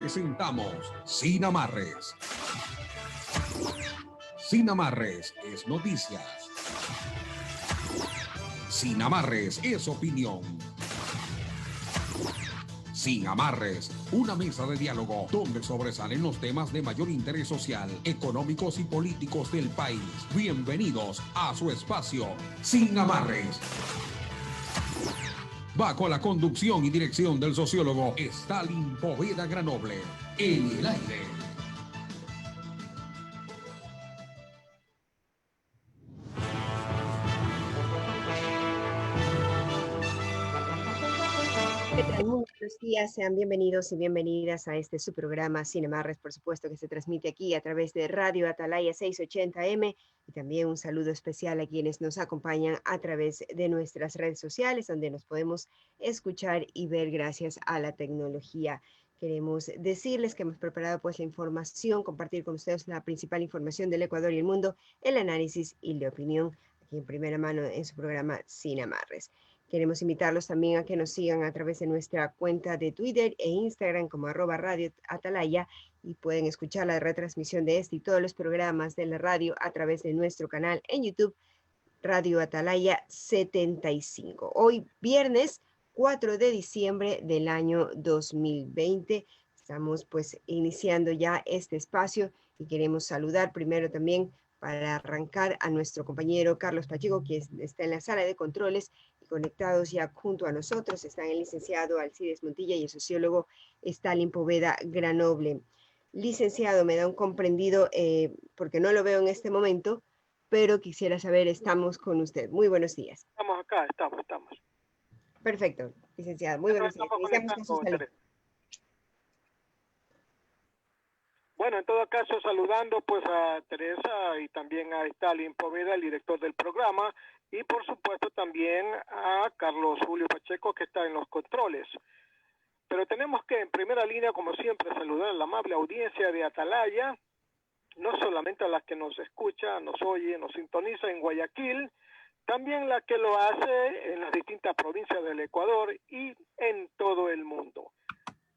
Presentamos Sin Amarres. Sin Amarres es noticias. Sin Amarres es opinión. Sin Amarres, una mesa de diálogo donde sobresalen los temas de mayor interés social, económicos y políticos del país. Bienvenidos a su espacio Sin Amarres. Bajo la conducción y dirección del sociólogo Stalin Poveda Granoble. En el aire. ¿Qué tal? Muy buenos días, sean bienvenidos y bienvenidas a este su programa Sin Amarres, por supuesto, que se transmite aquí a través de Radio Atalaya 680M, y también un saludo especial a quienes nos acompañan a través de nuestras redes sociales, donde nos podemos escuchar y ver gracias a la tecnología. Queremos decirles que hemos preparado pues la información, compartir con ustedes la principal información del Ecuador y el mundo, el análisis y la opinión, aquí en primera mano en su programa Sin Amarres. Queremos invitarlos también a que nos sigan a través de nuestra cuenta de Twitter e Instagram como @Radio Atalaya, y pueden escuchar la retransmisión de este y todos los programas de la radio a través de nuestro canal en YouTube, Radio Atalaya 75. Hoy viernes 4 de diciembre del año 2020. Estamos pues iniciando ya este espacio y queremos saludar primero también para arrancar a nuestro compañero Carlos Pacheco, que está en la sala de controles, y conectados ya junto a nosotros están el licenciado Alcides Montilla y el sociólogo Stalin Poveda Granoble. Licenciado, me da un comprendido porque no lo veo en este momento, pero quisiera saber, estamos con usted. Muy buenos días. Estamos acá, estamos. Perfecto, licenciado. Muy buenos días. Iniciamos con su salud. Bueno, en todo caso, saludando pues a Teresa y también a Stalin Poveda, el director del programa, y por supuesto también a Carlos Julio Pacheco, que está en los controles. Pero tenemos que, en primera línea, como siempre, saludar a la amable audiencia de Atalaya, no solamente a las que nos escucha, nos oye, nos sintoniza en Guayaquil, también la que lo hace en las distintas provincias del Ecuador y en todo el mundo.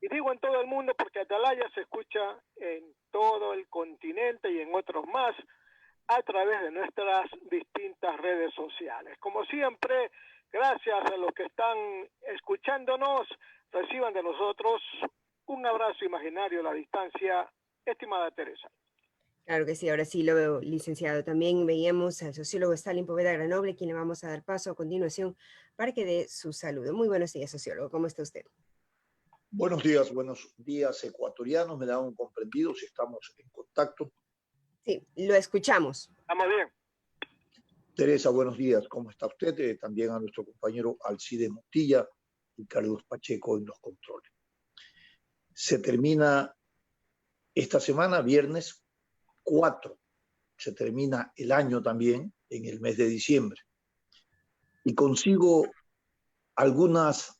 Y digo en todo el mundo porque Atalaya se escucha en todo el continente y en otros más a través de nuestras distintas redes sociales. Como siempre, gracias a los que están escuchándonos, reciban de nosotros un abrazo imaginario a la distancia, estimada Teresa. Claro que sí, ahora sí lo veo, licenciado. También veíamos al sociólogo Stalin Poveda Granoble, quien le vamos a dar paso a continuación para que dé su saludo. Muy buenos días, sociólogo. ¿Cómo está usted? Buenos días ecuatorianos. Me da un comprendido si estamos en contacto. Sí, lo escuchamos. Estamos bien. Teresa, buenos días. ¿Cómo está usted? También a nuestro compañero Alcides Montilla y Carlos Pacheco en los controles. Se termina esta semana, viernes 4. Se termina el año también en el mes de diciembre. Y consigo algunas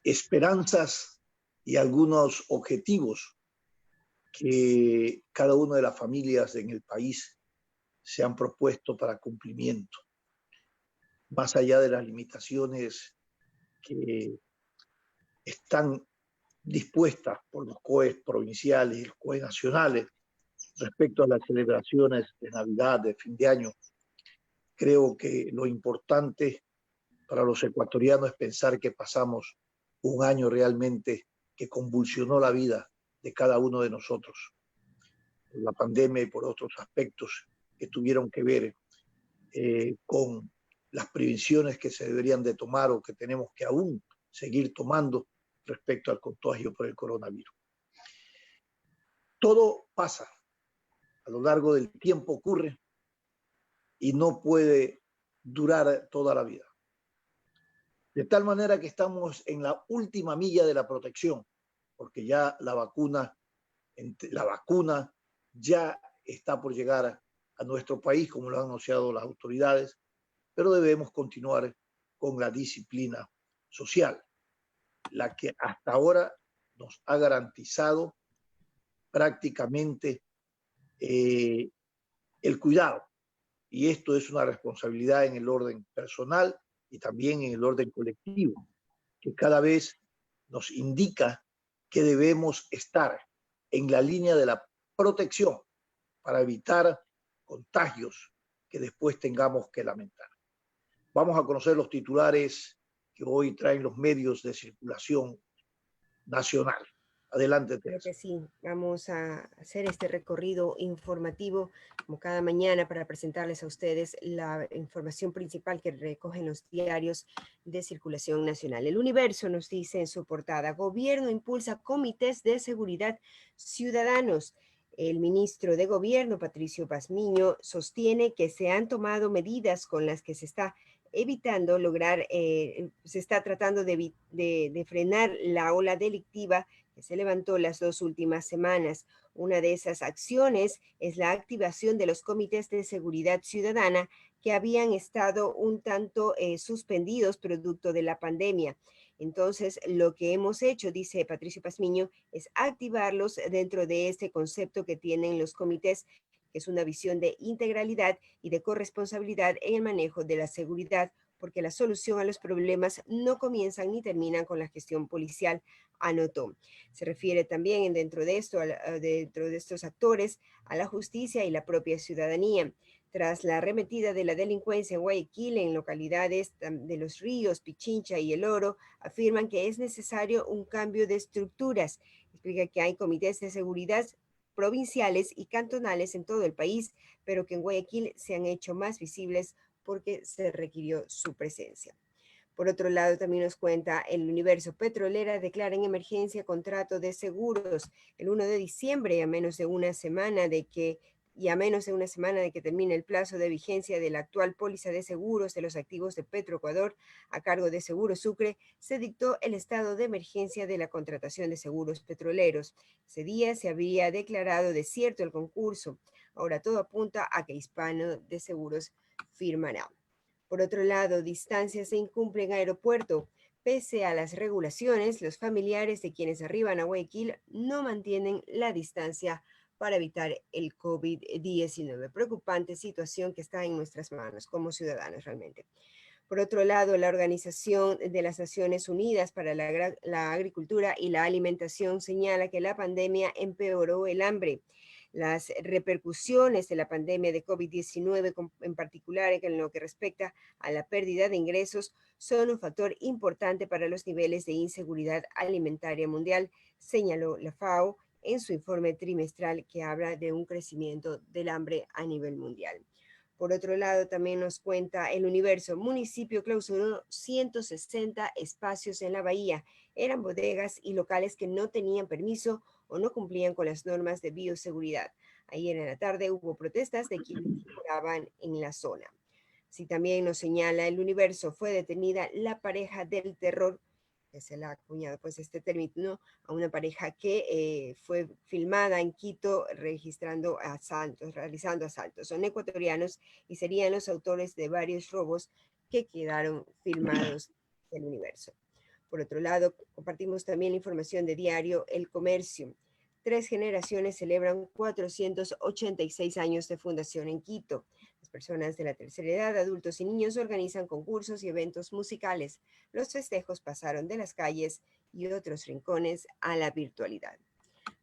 esperanzas y algunos objetivos que cada una de las familias en el país se han propuesto para cumplimiento, más allá de las limitaciones que están dispuestas por los COEs provinciales y los COEs nacionales respecto a las celebraciones de Navidad, de fin de año. Creo que lo importante para los ecuatorianos es pensar que pasamos un año realmente que convulsionó la vida de cada uno de nosotros, por la pandemia y por otros aspectos que tuvieron que ver con las prevenciones que se deberían de tomar o que tenemos que aún seguir tomando respecto al contagio por el coronavirus. Todo pasa, a lo largo del tiempo ocurre y no puede durar toda la vida. De tal manera que estamos en la última milla de la protección, porque ya la vacuna ya está por llegar a nuestro país, como lo han anunciado las autoridades, pero debemos continuar con la disciplina social, la que hasta ahora nos ha garantizado prácticamente el cuidado. Y esto es una responsabilidad en el orden personal y también en el orden colectivo, que cada vez nos indica que debemos estar en la línea de la protección para evitar contagios que después tengamos que lamentar. Vamos a conocer los titulares que hoy traen los medios de circulación nacional. Adelante, Creo Teresa. que sí, vamos a hacer este recorrido informativo como cada mañana para presentarles a ustedes la información principal que recogen los diarios de circulación nacional. El Universo nos dice en su portada: Gobierno impulsa comités de seguridad ciudadanos. El ministro de Gobierno, Patricio Pazmiño, sostiene que se han tomado medidas con las que se está evitando lograr, se está tratando de frenar la ola delictiva que se levantó las 2 últimas semanas. Una de esas acciones es la activación de los comités de seguridad ciudadana que habían estado un tanto suspendidos producto de la pandemia. Entonces, lo que hemos hecho, dice Patricio Pazmiño, es activarlos dentro de este concepto que tienen los comités, que es una visión de integralidad y de corresponsabilidad en el manejo de la seguridad, porque la solución a los problemas no comienzan ni terminan con la gestión policial, anotó. Se refiere también dentro de esto, dentro de estos actores, a la justicia y la propia ciudadanía. Tras la arremetida de la delincuencia en Guayaquil, en localidades de Los Ríos, Pichincha y El Oro, afirman que es necesario un cambio de estructuras. Explica que hay comités de seguridad provinciales y cantonales en todo el país, pero que en Guayaquil se han hecho más visibles porque se requirió su presencia. Por otro lado, también nos cuenta el Universo: Petrolera declara en emergencia contrato de seguros. El 1 de diciembre, a menos de una semana de que termine el plazo de vigencia de la actual póliza de seguros de los activos de Petroecuador a cargo de Seguro Sucre, se dictó el estado de emergencia de la contratación de seguros petroleros. Ese día se había declarado desierto el concurso. Ahora todo apunta a que Hispano de Seguros firmará. Por otro lado, distancias se incumplen en aeropuerto. Pese a las regulaciones, los familiares de quienes arriban a Guayaquil no mantienen la distancia para evitar el COVID-19. Preocupante situación que está en nuestras manos como ciudadanos realmente. Por otro lado, la Organización de las Naciones Unidas para la Agricultura y la Alimentación señala que la pandemia empeoró el hambre. Las repercusiones de la pandemia de COVID-19, en particular en lo que respecta a la pérdida de ingresos, son un factor importante para los niveles de inseguridad alimentaria mundial, señaló la FAO en su informe trimestral que habla de un crecimiento del hambre a nivel mundial. Por otro lado, también nos cuenta el Universo: municipio clausuró 160 espacios en la bahía. Eran bodegas y locales que no tenían permiso o no cumplían con las normas de bioseguridad. Ayer en la tarde hubo protestas de quienes moraban en la zona. Así también nos señala el Universo: fue detenida la pareja del terror, que se le ha acuñado pues este término a una pareja que fue filmada en Quito realizando asaltos. Son ecuatorianos y serían los autores de varios robos que quedaron filmados del Universo. Por otro lado, compartimos también la información de diario El Comercio. 3 generaciones celebran 486 años de fundación en Quito. Las personas de la tercera edad, adultos y niños organizan concursos y eventos musicales. Los festejos pasaron de las calles y otros rincones a la virtualidad.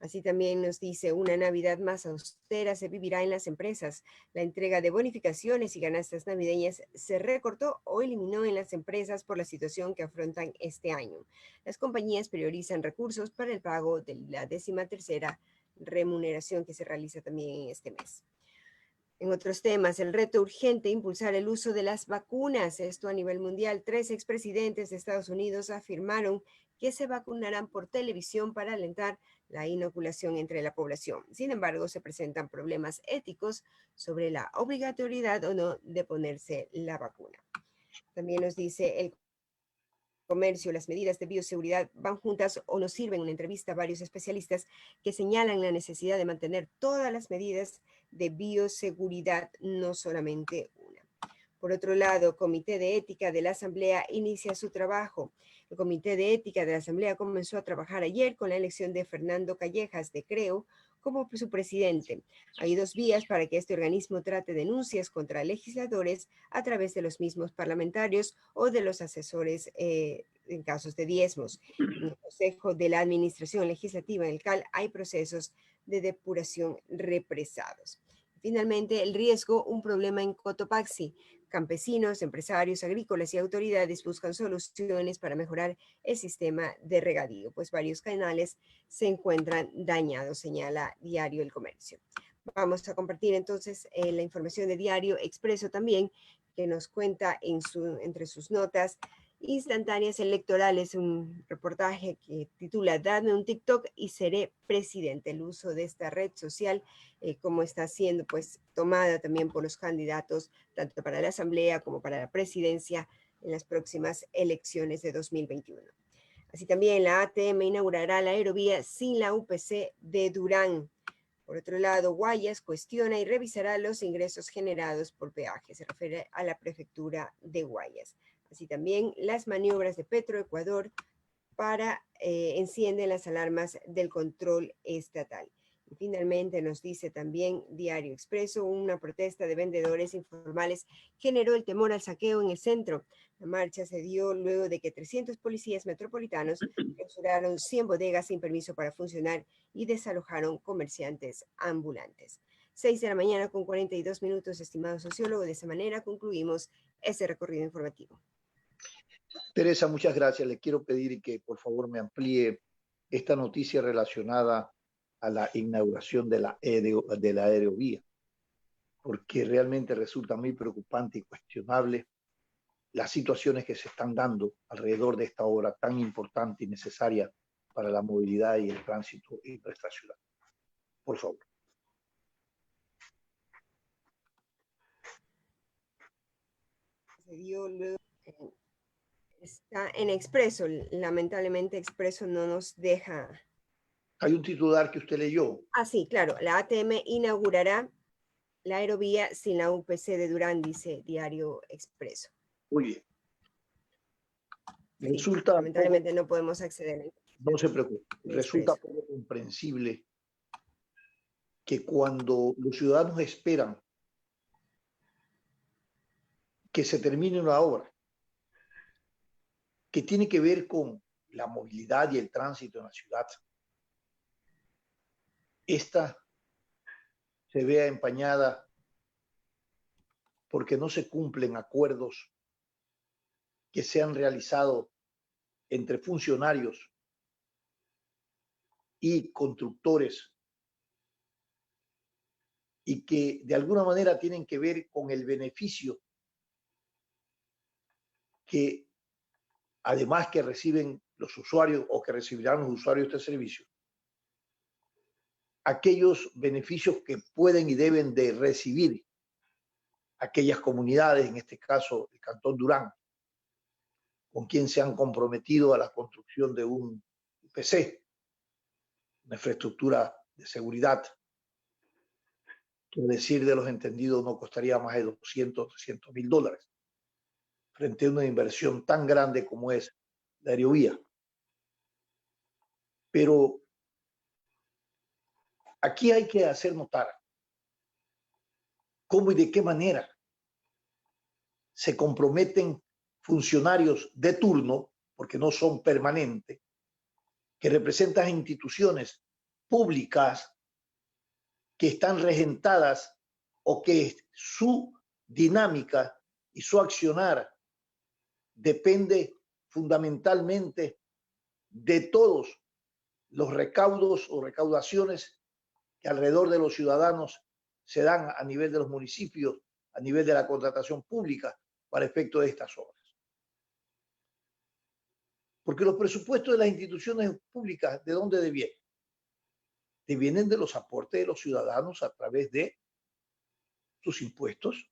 Así también nos dice: una Navidad más austera se vivirá en las empresas. La entrega de bonificaciones y canastas navideñas se recortó o eliminó en las empresas por la situación que afrontan este año. Las compañías priorizan recursos para el pago de la 13ª remuneración que se realiza también en este mes. En otros temas, el reto urgente: impulsar el uso de las vacunas. Esto a nivel mundial. 3 expresidentes de Estados Unidos afirmaron que se vacunarán por televisión para alentar la inoculación entre la población. Sin embargo, se presentan problemas éticos sobre la obligatoriedad o no de ponerse la vacuna. También nos dice el Comercio: las medidas de bioseguridad van juntas o no sirven. Una entrevista a varios especialistas que señalan la necesidad de mantener todas las medidas de bioseguridad, no solamente una. Por otro lado, Comité de Ética de la Asamblea inicia su trabajo. El Comité de Ética de la Asamblea comenzó a trabajar ayer con la elección de Fernando Callejas de Creo como su presidente. Hay 2 vías para que este organismo trate denuncias contra legisladores a través de los mismos parlamentarios o de los asesores en casos de diezmos. En el Consejo de la Administración Legislativa, en el CAL, hay procesos de depuración represados. Finalmente, el riesgo, un problema en Cotopaxi. Campesinos, empresarios, agrícolas y autoridades buscan soluciones para mejorar el sistema de regadío, pues varios canales se encuentran dañados, señala Diario El Comercio. Vamos a compartir entonces la información de Diario Expreso también, que nos cuenta entre sus notas instantáneas electorales, un reportaje que titula "Dame un TikTok y seré presidente". El uso de esta red social, como está siendo pues tomada también por los candidatos, tanto para la Asamblea como para la presidencia en las próximas elecciones de 2021. Así también la ATM inaugurará la aerovía sin la UPC de Durán. Por otro lado, Guayas cuestiona y revisará los ingresos generados por peaje. Se refiere a la prefectura de Guayas. Así también las maniobras de Petroecuador encienden las alarmas del control estatal. Y finalmente nos dice también Diario Expreso, una protesta de vendedores informales generó el temor al saqueo en el centro. La marcha se dio luego de que 300 policías metropolitanos clausuraron 100 bodegas sin permiso para funcionar y desalojaron comerciantes ambulantes. 6 de la mañana con 42 minutos, estimado sociólogo. De esa manera concluimos este recorrido informativo. Teresa, muchas gracias. Le quiero pedir que por favor me amplíe esta noticia relacionada a la inauguración de la aerovía, porque realmente resulta muy preocupante y cuestionable las situaciones que se están dando alrededor de esta obra tan importante y necesaria para la movilidad y el tránsito en nuestra ciudad. Por favor. Se dio luego, está en Expreso. Lamentablemente Expreso no nos deja. Hay un titular que usted leyó. Ah, sí, claro. La ATM inaugurará la aerovía sin la UPC de Durán, dice Diario Expreso. Muy bien. Sí, resulta lamentablemente no podemos acceder. No se preocupe. Resulta poco comprensible que cuando los ciudadanos esperan que se termine una obra que tiene que ver con la movilidad y el tránsito en la ciudad, esta se vea empañada porque no se cumplen acuerdos que se han realizado entre funcionarios y constructores y que de alguna manera tienen que ver con el beneficio que además que reciben los usuarios o que recibirán los usuarios de este servicio, aquellos beneficios que pueden y deben de recibir aquellas comunidades, en este caso el Cantón Durán, con quien se han comprometido a la construcción de un UPC, una infraestructura de seguridad, que a decir de los entendidos no costaría más de 200, 300 mil dólares, frente a una inversión tan grande como es la aerovía. Pero aquí hay que hacer notar cómo y de qué manera se comprometen funcionarios de turno, porque no son permanentes, que representan instituciones públicas que están regentadas o que su dinámica y su accionar depende fundamentalmente de todos los recaudos o recaudaciones que alrededor de los ciudadanos se dan a nivel de los municipios, a nivel de la contratación pública para efecto de estas obras. Porque los presupuestos de las instituciones públicas, ¿de dónde devienen? Devienen de los aportes de los ciudadanos a través de sus impuestos,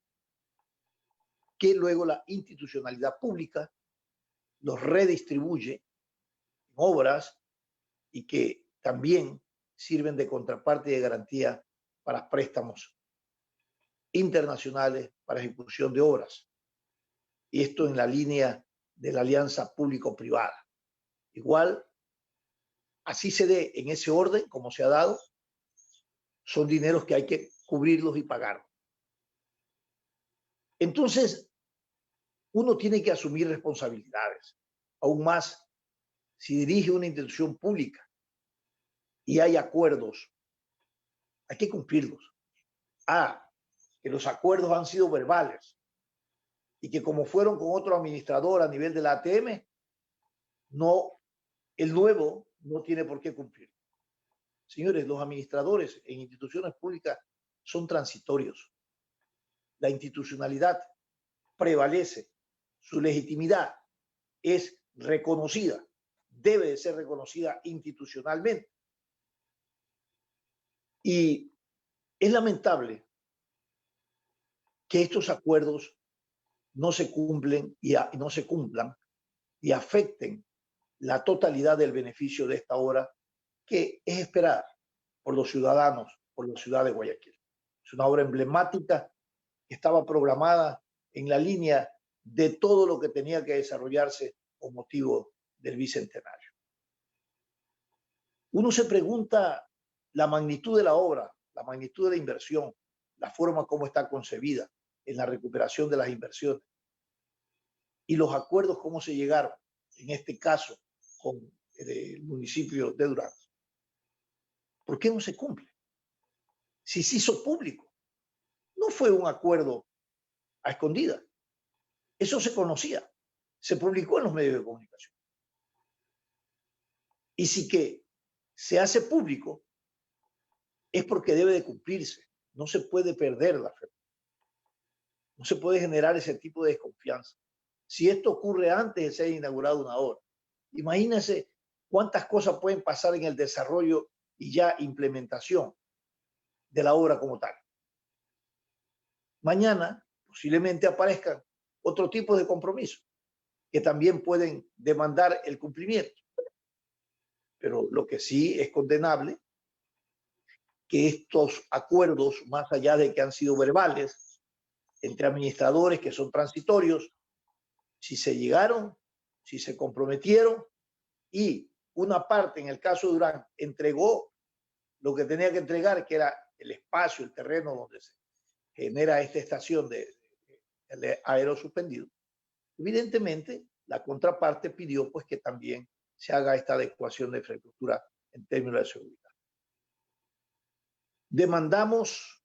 que luego la institucionalidad pública los redistribuye en obras y que también sirven de contraparte y de garantía para préstamos internacionales para ejecución de obras. Y esto en la línea de la alianza público-privada. Igual, así se dé en ese orden como se ha dado, son dineros que hay que cubrirlos y pagar. Entonces, uno tiene que asumir responsabilidades, aún más si dirige una institución pública y hay acuerdos, hay que cumplirlos. Que los acuerdos han sido verbales y que como fueron con otro administrador a nivel de la ATM, no, el nuevo no tiene por qué cumplir. Señores, los administradores en instituciones públicas son transitorios. La institucionalidad prevalece, su legitimidad es reconocida, debe de ser reconocida institucionalmente. Y es lamentable que estos acuerdos no se cumplen no se cumplan y afecten la totalidad del beneficio de esta obra que es esperada por los ciudadanos, por la ciudad de Guayaquil. Es una obra emblemática que estaba programada en la línea de todo lo que tenía que desarrollarse con motivo del bicentenario. Uno se pregunta la magnitud de la obra, la magnitud de la inversión, la forma como está concebida en la recuperación de las inversiones y los acuerdos cómo se llegaron, en este caso, con el municipio de Durán. ¿Por qué no se cumple? Si se hizo público, no fue un acuerdo a escondidas. Eso se conocía, se publicó en los medios de comunicación. Y si que se hace público, es porque debe de cumplirse. No se puede perder la fe. No se puede generar ese tipo de desconfianza. Si esto ocurre antes de ser inaugurada una obra, imagínense cuántas cosas pueden pasar en el desarrollo y ya implementación de la obra como tal. Mañana posiblemente aparezcan otro tipo de compromisos que también pueden demandar el cumplimiento. Pero lo que sí es condenable, que estos acuerdos, más allá de que han sido verbales, entre administradores que son transitorios, si se llegaron, si se comprometieron y una parte, en el caso de Durán, entregó lo que tenía que entregar, que era el espacio, el terreno donde se genera esta estación de aero suspendido. Evidentemente, la contraparte pidió pues que también se haga esta adecuación de infraestructura en términos de seguridad. Demandamos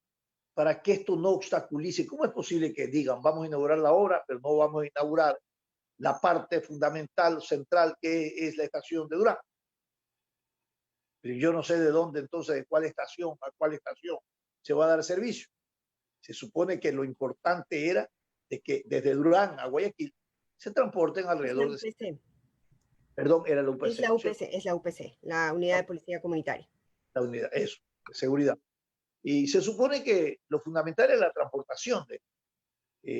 para que esto no obstaculice. ¿Cómo es posible que digan vamos a inaugurar la obra, pero no vamos a inaugurar la parte fundamental, central, que es la estación de Durán? Pero yo no sé de dónde entonces, de cuál estación a cuál estación se va a dar servicio. Se supone que lo importante era de que desde Durán a Guayaquil se transporten alrededor de... Perdón, era la UPC. Es la UPC, es la UPC, la Unidad de Policía Comunitaria. La unidad, eso, de seguridad. Y se supone que lo fundamental es la transportación de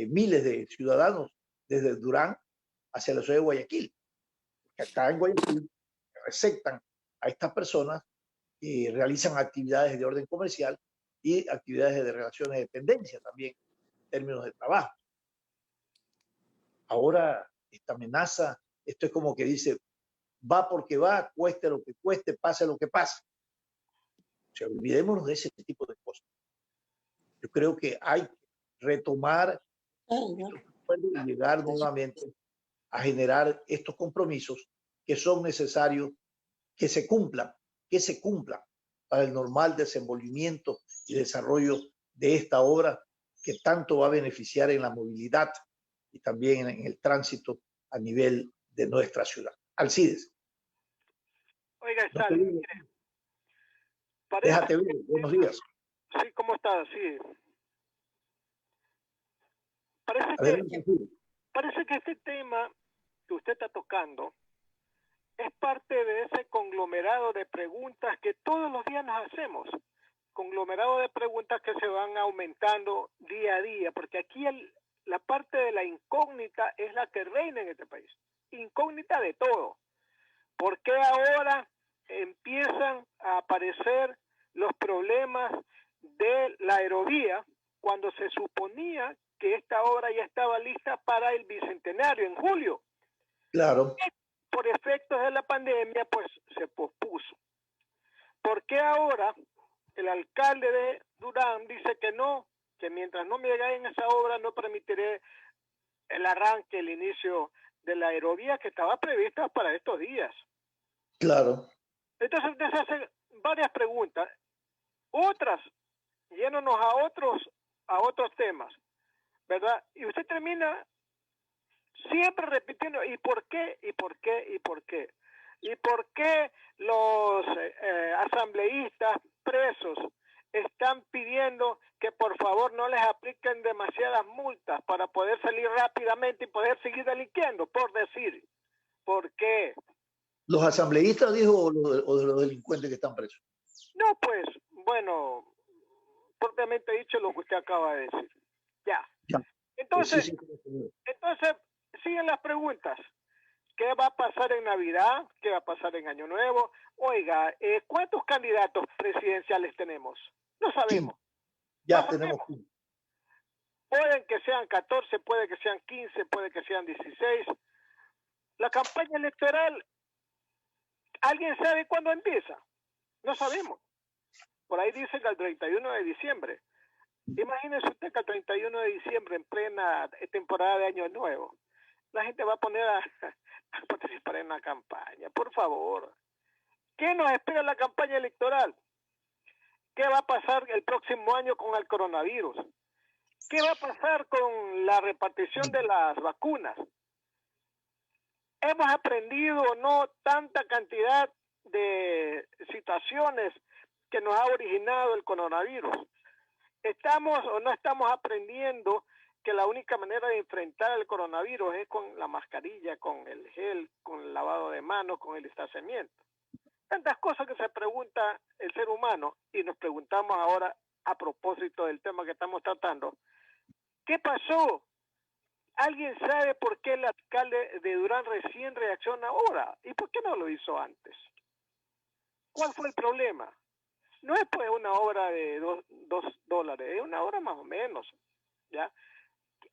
miles de ciudadanos desde Durán hacia la ciudad de Guayaquil. Porque acá en Guayaquil receptan a estas personas y realizan actividades de orden comercial y actividades de relaciones de dependencia también, en términos de trabajo. Ahora, esta amenaza, esto es como que dice, va porque va, cueste lo que cueste, pase lo que pase. O sea, olvidémonos de ese tipo de cosas. Yo creo que hay que retomar y llegar nuevamente a generar estos compromisos que son necesarios que se cumplan para el normal desenvolvimiento y desarrollo de esta obra que tanto va a beneficiar en la movilidad y también en el tránsito a nivel de nuestra ciudad. Alcides. Oiga, Stalin, déjate ver, buenos días. Sí, ¿cómo estás? Sí. Parece que este tema que usted está tocando es parte de ese conglomerado de preguntas que todos los días nos hacemos. Conglomerado de preguntas que se van aumentando día a día, porque aquí la parte de la incógnita es la que reina en este país. Incógnita de todo. ¿Por qué ahora empiezan a aparecer los problemas de la aerovía cuando se suponía que esta obra ya estaba lista para el bicentenario en julio? Claro. Por efectos de la pandemia, pues se pospuso. ¿Por qué ahora el alcalde de Durán dice que no, que mientras no me hagan esa obra no permitiré el arranque, el inicio de la aerovía que estaba prevista para estos días. Claro. Entonces usted se hace varias preguntas, otras, yéndonos a otros temas, ¿verdad? Y usted termina siempre repitiendo, ¿y por qué? ¿Y por qué? ¿Y por qué? ¿Y por qué los asambleístas presos están pidiendo que por favor no les apliquen demasiadas multas para poder salir rápidamente y poder seguir delinquiendo? Por decir, ¿por qué? ¿Los asambleístas, dijo, o de los delincuentes que están presos? No, pues, bueno, propiamente dicho lo que usted acaba de decir. Ya. Entonces, entonces siguen las preguntas. ¿Qué va a pasar en Navidad? ¿Qué va a pasar en Año Nuevo? Oiga, ¿cuántos candidatos presidenciales tenemos? No sabemos. Ya no tenemos. sabemos. Pueden que sean 14, puede que sean 15, puede que sean 16. La campaña electoral, ¿alguien sabe cuándo empieza? No sabemos. Por ahí dicen que el 31 de diciembre. Imagínese usted que el 31 de diciembre, en plena temporada de Año Nuevo, la gente va a poner a participar en la campaña. Por favor. ¿Qué nos espera en la campaña electoral? ¿Qué va a pasar el próximo año con el coronavirus? ¿Qué va a pasar con la repartición de las vacunas? ¿Hemos aprendido o no tanta cantidad de situaciones que nos ha originado el coronavirus? ¿Estamos o no estamos aprendiendo que la única manera de enfrentar el coronavirus es con la mascarilla, con el gel, con el lavado de manos, con el distanciamiento? Tantas cosas que se pregunta el ser humano, y nos preguntamos ahora a propósito del tema que estamos tratando. ¿Qué pasó? ¿Alguien sabe por qué el alcalde de Durán recién reacciona ahora? ¿Y por qué no lo hizo antes? ¿Cuál fue el problema? No es pues una obra de $2, es una obra más o menos, ¿ya?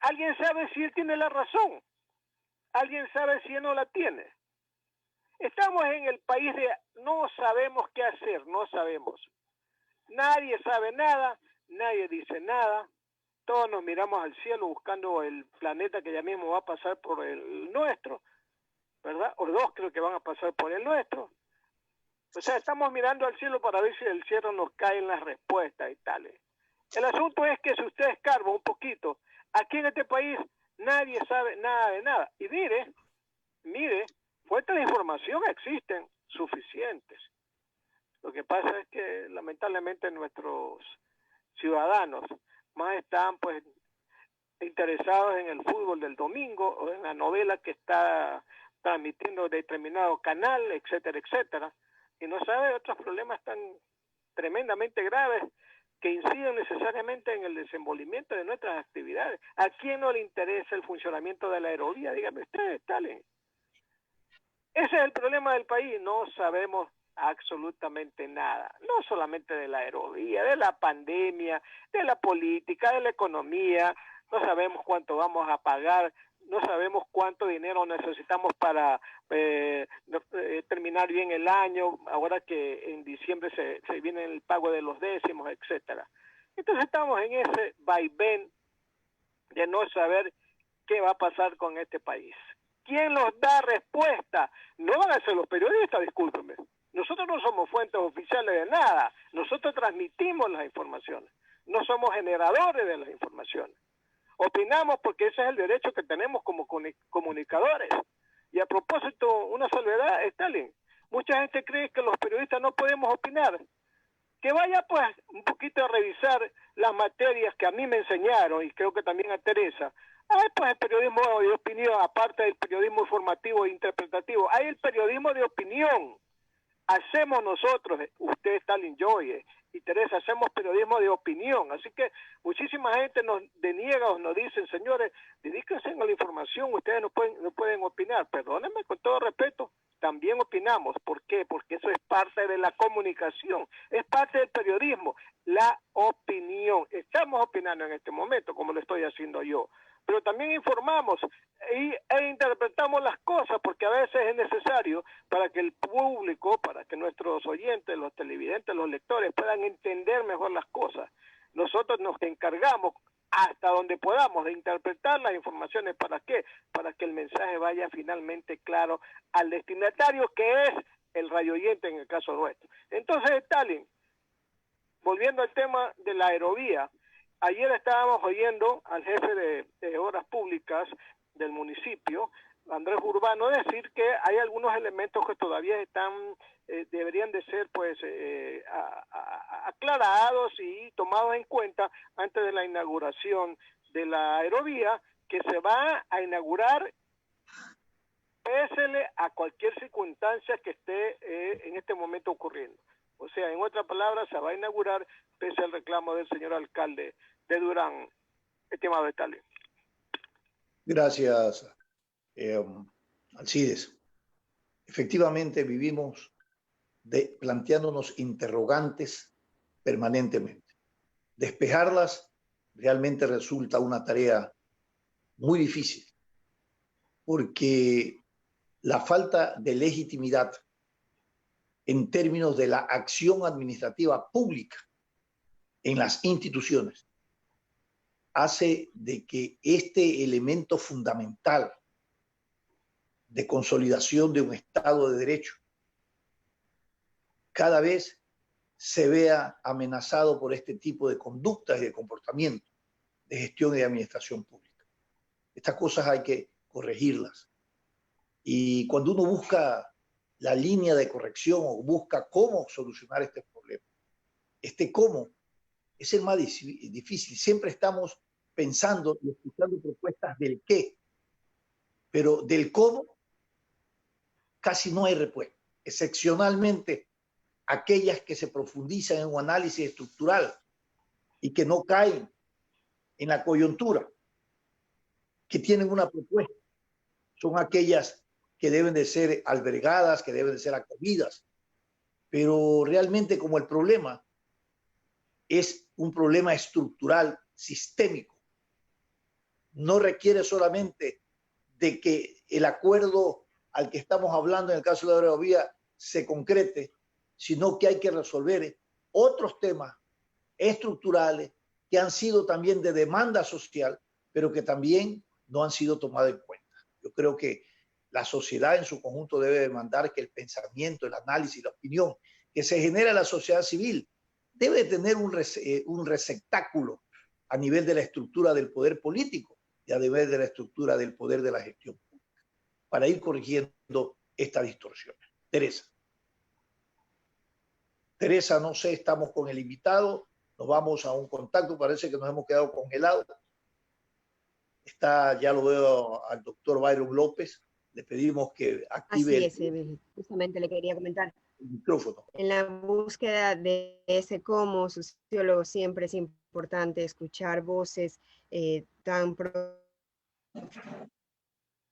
¿Alguien sabe si él tiene la razón? ¿Alguien sabe si él no la tiene? Estamos en el país de no sabemos qué hacer, no sabemos. Nadie sabe nada, nadie dice nada. Todos nos miramos al cielo buscando el planeta que ya mismo va a pasar por el nuestro, ¿verdad? O dos creo que van a pasar por el nuestro. O sea, estamos mirando al cielo para ver si del cielo nos caen las respuestas y tales. El asunto es que si usted escarba un poquito, aquí en este país nadie sabe nada de nada. Y mire, fuentes de información existen suficientes. Lo que pasa es que lamentablemente nuestros ciudadanos más están pues interesados en el fútbol del domingo o en la novela que está transmitiendo determinado canal, etcétera, etcétera, y no sabe de otros problemas tan tremendamente graves que inciden necesariamente en el desenvolvimiento de nuestras actividades. ¿A quién no le interesa el funcionamiento de la aerovía? Dígame usted, Stalin. Ese es el problema del país, no sabemos absolutamente nada, no solamente de la aerovía, de la pandemia, de la política, de la economía, no sabemos cuánto vamos a pagar, no sabemos cuánto dinero necesitamos para terminar bien el año, ahora que en diciembre se viene el pago de los décimos, etcétera. Entonces estamos en ese vaivén de no saber qué va a pasar con este país. ¿Quién nos da respuesta? No van a ser los periodistas, discúlpenme. Nosotros no somos fuentes oficiales de nada. Nosotros transmitimos las informaciones. No somos generadores de las informaciones. Opinamos porque ese es el derecho que tenemos como comunicadores. Y a propósito, una salvedad, Stalin. Mucha gente cree que los periodistas no podemos opinar. Que vaya pues un poquito a revisar las materias que a mí me enseñaron y creo que también a Teresa. Hay pues el periodismo de opinión, aparte del periodismo informativo e interpretativo. Hay el periodismo de opinión. Hacemos nosotros, usted, Stalin, yo y Teresa, hacemos periodismo de opinión. Así que muchísima gente nos deniega o nos dicen, señores, dedíquense a la información, ustedes no pueden opinar. Perdónenme, con todo respeto, también opinamos. ¿Por qué? Porque eso es parte de la comunicación, es parte del periodismo, la opinión. Estamos opinando en este momento, como lo estoy haciendo yo. pero también informamos e interpretamos las cosas, porque a veces es necesario para que el público, para que nuestros oyentes, los televidentes, los lectores puedan entender mejor las cosas. Nosotros nos encargamos hasta donde podamos de interpretar las informaciones. ¿Para qué? Para que el mensaje vaya finalmente claro al destinatario, que es el radio oyente en el caso nuestro. Entonces, Stalin, volviendo al tema de la aerovía, ayer estábamos oyendo al jefe de obras públicas del municipio, Andrés Urbano, decir que hay algunos elementos que todavía deberían de ser pues aclarados y tomados en cuenta antes de la inauguración de la aerovía, que se va a inaugurar pésele a cualquier circunstancia que esté en este momento ocurriendo. O sea, en otras palabras, se va a inaugurar pese al reclamo del señor alcalde de Durán, estimado Stalin. Gracias, Alcides. Efectivamente, vivimos planteándonos interrogantes permanentemente. Despejarlas realmente resulta una tarea muy difícil, porque la falta de legitimidad en términos de la acción administrativa pública en las instituciones hace de que este elemento fundamental de consolidación de un Estado de Derecho cada vez se vea amenazado por este tipo de conductas y de comportamiento de gestión y de administración pública. Estas cosas hay que corregirlas. Y cuando uno busca la línea de corrección o busca cómo solucionar este problema, este cómo es el más difícil. Siempre estamos pensando y escuchando propuestas del qué, pero del cómo casi no hay respuesta. Excepcionalmente aquellas que se profundizan en un análisis estructural y que no caen en la coyuntura, que tienen una propuesta, son aquellas que deben de ser albergadas, que deben de ser acogidas. Pero realmente, como el problema es un problema estructural, sistémico, no requiere solamente de que el acuerdo al que estamos hablando en el caso de la aerovía se concrete, sino que hay que resolver otros temas estructurales que han sido también de demanda social, pero que también no han sido tomados en cuenta. Yo creo que la sociedad en su conjunto debe demandar que el pensamiento, el análisis, la opinión que se genera en la sociedad civil debe tener un receptáculo a nivel de la estructura del poder político y a nivel de la estructura del poder de la gestión pública, para ir corrigiendo esta distorsión. Teresa, no sé, estamos con el invitado, nos vamos a un contacto, parece que nos hemos quedado congelados. Ya lo veo al doctor Byron López, le pedimos que active Así es, justamente le quería comentar. El micrófono. En la búsqueda de ese cómo, sociólogo, siempre es importante escuchar voces tan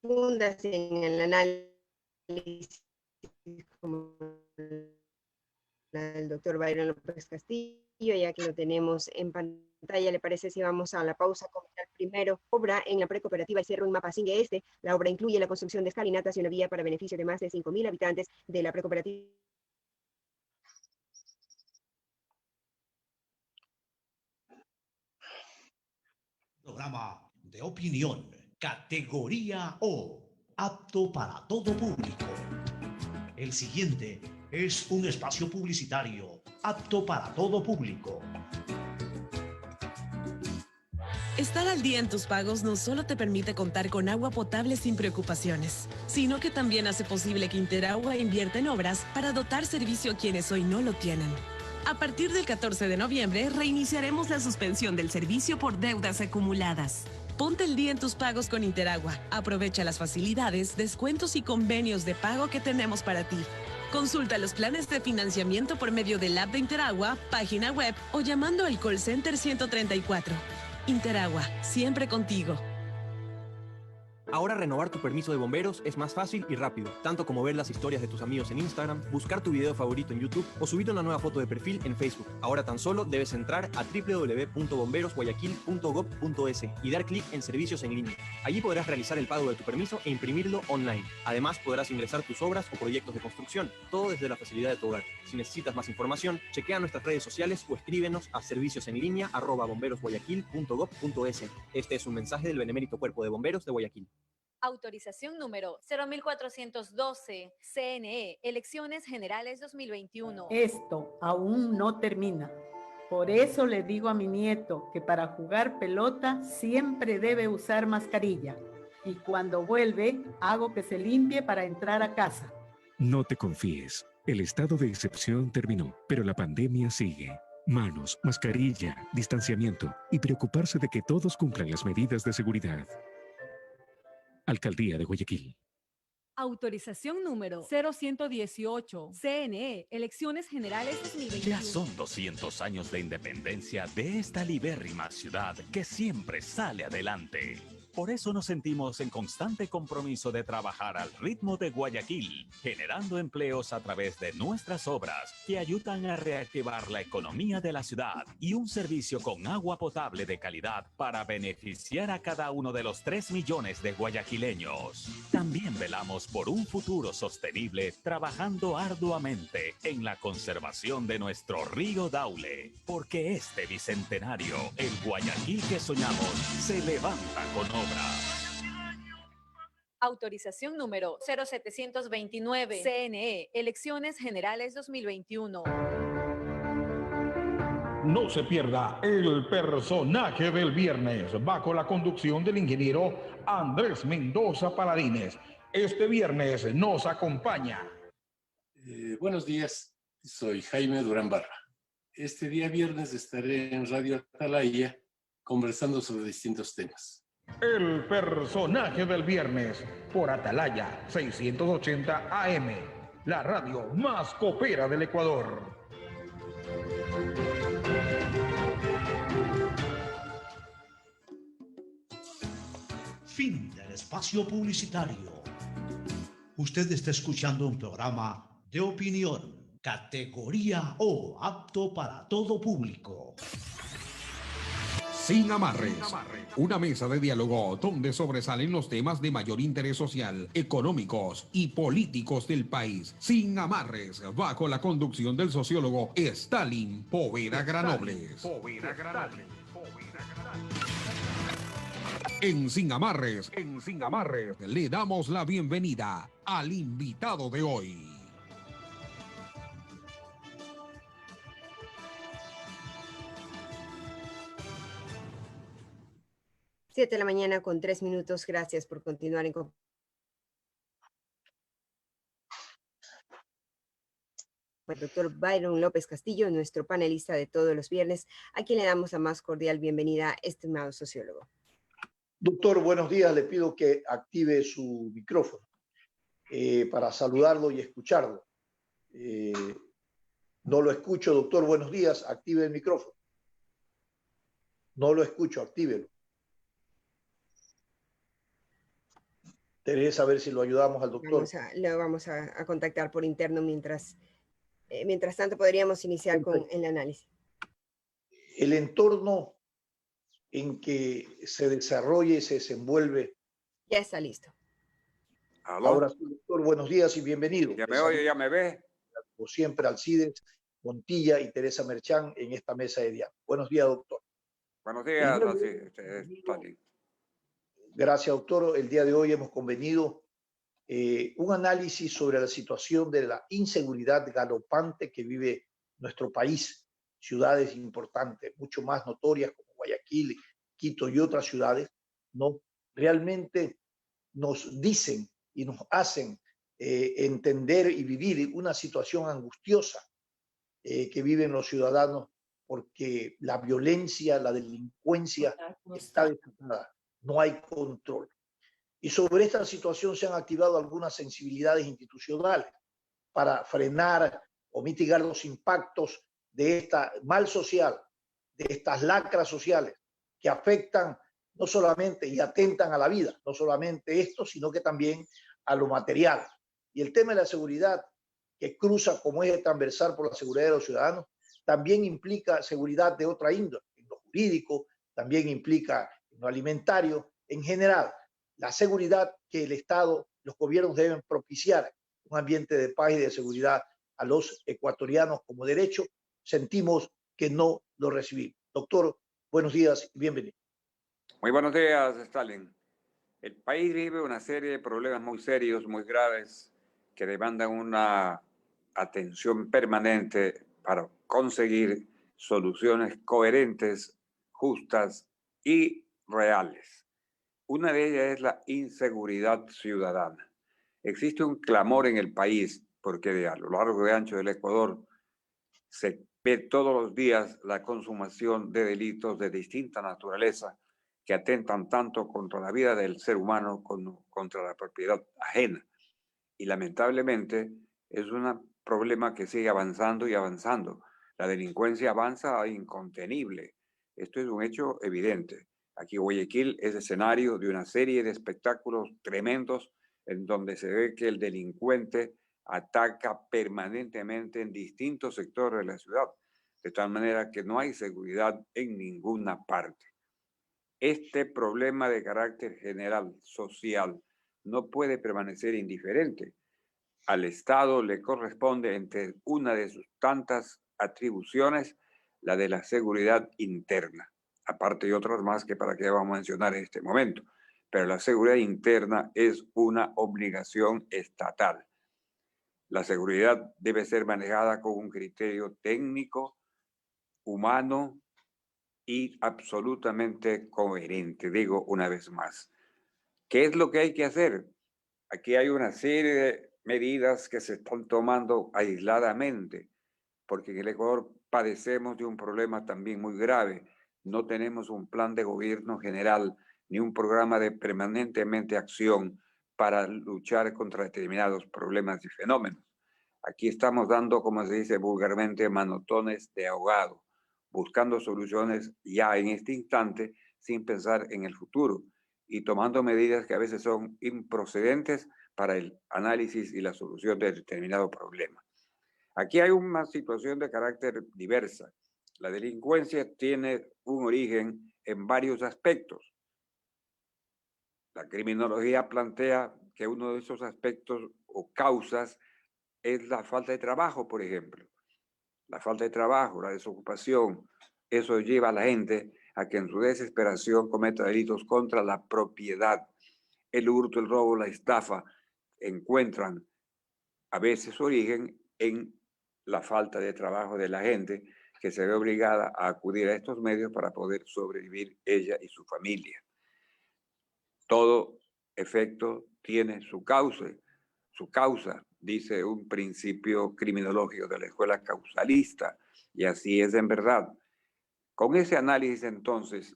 profundas en el análisis como la del doctor Byron López Castillo, ya que lo tenemos en pantalla. ¿Le parece si vamos a la pausa? Comentar primero, obra en la precooperativa Cerro en Mapasingue Este. La obra incluye la construcción de escalinatas y una vía para beneficio de más de 5.000 habitantes de la precooperativa. Programa de opinión, categoría O, apto para todo público. El siguiente es un espacio publicitario apto para todo público. Estar al día en tus pagos no solo te permite contar con agua potable sin preocupaciones, sino que también hace posible que Interagua invierta en obras para dotar servicio a quienes hoy no lo tienen. A partir del 14 de noviembre, reiniciaremos la suspensión del servicio por deudas acumuladas. Ponte el día en tus pagos con Interagua. Aprovecha las facilidades, descuentos y convenios de pago que tenemos para ti. Consulta los planes de financiamiento por medio del app de Interagua, página web o llamando al call center 134. Interagua, siempre contigo. Ahora renovar tu permiso de bomberos es más fácil y rápido, tanto como ver las historias de tus amigos en Instagram, buscar tu video favorito en YouTube o subir una nueva foto de perfil en Facebook. Ahora tan solo debes entrar a www.bomberosguayaquil.gov.es y dar clic en servicios en línea. Allí podrás realizar el pago de tu permiso e imprimirlo online. Además, podrás ingresar tus obras o proyectos de construcción, todo desde la facilidad de tu hogar. Si necesitas más información, chequea nuestras redes sociales o escríbenos a serviciosenlinea@bomberosguayaquil.gov.es. Este es un mensaje del Benemérito Cuerpo de Bomberos de Guayaquil. Autorización número 0412, CNE, Elecciones Generales 2021. Esto aún no termina. Por eso le digo a mi nieto que para jugar pelota siempre debe usar mascarilla. Y cuando vuelve, hago que se limpie para entrar a casa. No te confíes. El estado de excepción terminó, pero la pandemia sigue. Manos, mascarilla, distanciamiento y preocuparse de que todos cumplan las medidas de seguridad. Alcaldía de Guayaquil. Autorización número 0118, CNE, Elecciones Generales 2021. Ya son 200 años de independencia de esta libérrima ciudad que siempre sale adelante. Por eso nos sentimos en constante compromiso de trabajar al ritmo de Guayaquil, generando empleos a través de nuestras obras que ayudan a reactivar la economía de la ciudad y un servicio con agua potable de calidad para beneficiar a cada uno de los 3 millones de guayaquileños. También velamos por un futuro sostenible, trabajando arduamente en la conservación de nuestro río Daule, porque este bicentenario, el Guayaquil que soñamos, se levanta con obras. Autorización número 0729, CNE, Elecciones Generales 2021. No se pierda el personaje del viernes bajo la conducción del ingeniero Andrés Mendoza Paladines. Este viernes nos acompaña. Buenos días, soy Jaime Durán Barra. Este día viernes estaré en Radio Atalaya conversando sobre distintos temas. El personaje del viernes por Atalaya 680 AM, la radio más copera del Ecuador. Fin del espacio publicitario. Usted está escuchando un programa de opinión, categoría O, apto para todo público. Sin amarres, una mesa de diálogo donde sobresalen los temas de mayor interés social, económicos y políticos del país. Sin amarres, bajo la conducción del sociólogo Stalin Poveda Granobles. En Sin Amarres, le damos la bienvenida al invitado de hoy. Siete de la mañana con 3 minutos. Gracias por continuar en el doctor Byron López Castillo, nuestro panelista de todos los viernes, a quien le damos la más cordial bienvenida, estimado sociólogo. Doctor, buenos días. Le pido que active su micrófono para saludarlo y escucharlo. No lo escucho, doctor. Buenos días. Active el micrófono. No lo escucho. Actívelo. Teresa, a ver si lo ayudamos al doctor. Lo vamos a contactar por interno mientras tanto podríamos iniciar con el análisis. El entorno en que se desarrolla y se desenvuelve. Ya está listo. ¿Aló? Ahora sí, doctor, buenos días y bienvenido. ¿Ya me oye, ya me ve? Como siempre, Alcides Montilla y Teresa Merchán en esta mesa de diálogo. Buenos días, doctor. Buenos días, Gracias, doctor. El día de hoy hemos convenido un análisis sobre la situación de la inseguridad galopante que vive nuestro país. Ciudades importantes, mucho más notorias como Guayaquil, Quito y otras ciudades, ¿no? Realmente nos dicen y nos hacen entender y vivir una situación angustiosa que viven los ciudadanos porque la violencia, la delincuencia está desatada. No hay control. Y sobre esta situación se han activado algunas sensibilidades institucionales para frenar o mitigar los impactos de esta mal social, de estas lacras sociales que afectan no solamente, y atentan a la vida, no solamente esto, sino que también a lo material. Y el tema de la seguridad, que cruza como eje transversal por la seguridad de los ciudadanos, también implica seguridad de otra índole, en lo jurídico, también implica en lo alimentario, en general, la seguridad que el Estado, los gobiernos deben propiciar, un ambiente de paz y de seguridad a los ecuatorianos como derecho, sentimos que no lo recibimos. Doctor, buenos días y bienvenido. Muy buenos días, Stalin. El país vive una serie de problemas muy serios, muy graves, que demandan una atención permanente para conseguir soluciones coherentes, justas y reales. Una de ellas es la inseguridad ciudadana. Existe un clamor en el país porque a lo largo y ancho del Ecuador se ve todos los días la consumación de delitos de distinta naturaleza que atentan tanto contra la vida del ser humano como contra la propiedad ajena. Y lamentablemente es un problema que sigue avanzando y avanzando. La delincuencia avanza incontenible. Esto es un hecho evidente. Aquí Guayaquil es escenario de una serie de espectáculos tremendos en donde se ve que el delincuente ataca permanentemente en distintos sectores de la ciudad, de tal manera que no hay seguridad en ninguna parte. Este problema de carácter general, social, no puede permanecer indiferente. Al Estado le corresponde, entre una de sus tantas atribuciones, la de la seguridad interna, aparte de otras más que para qué vamos a mencionar en este momento. Pero la seguridad interna es una obligación estatal. La seguridad debe ser manejada con un criterio técnico, humano y absolutamente coherente. Digo una vez más, ¿qué es lo que hay que hacer? Aquí hay una serie de medidas que se están tomando aisladamente, porque en el Ecuador padecemos de un problema también muy grave. No tenemos un plan de gobierno general ni un programa de permanentemente acción para luchar contra determinados problemas y fenómenos. Aquí estamos dando, como se dice vulgarmente, manotones de ahogado, buscando soluciones ya en este instante sin pensar en el futuro y tomando medidas que a veces son improcedentes para el análisis y la solución de determinado problema. Aquí hay una situación de carácter diversa. La delincuencia tiene un origen en varios aspectos. La criminología plantea que uno de esos aspectos o causas es la falta de trabajo, por ejemplo. La falta de trabajo, la desocupación, eso lleva a la gente a que en su desesperación cometa delitos contra la propiedad. El hurto, el robo, la estafa encuentran a veces su origen en la falta de trabajo de la gente que se ve obligada a acudir a estos medios para poder sobrevivir ella y su familia. Todo efecto tiene su causa, dice un principio criminológico de la escuela causalista, y así es en verdad. Con ese análisis, entonces,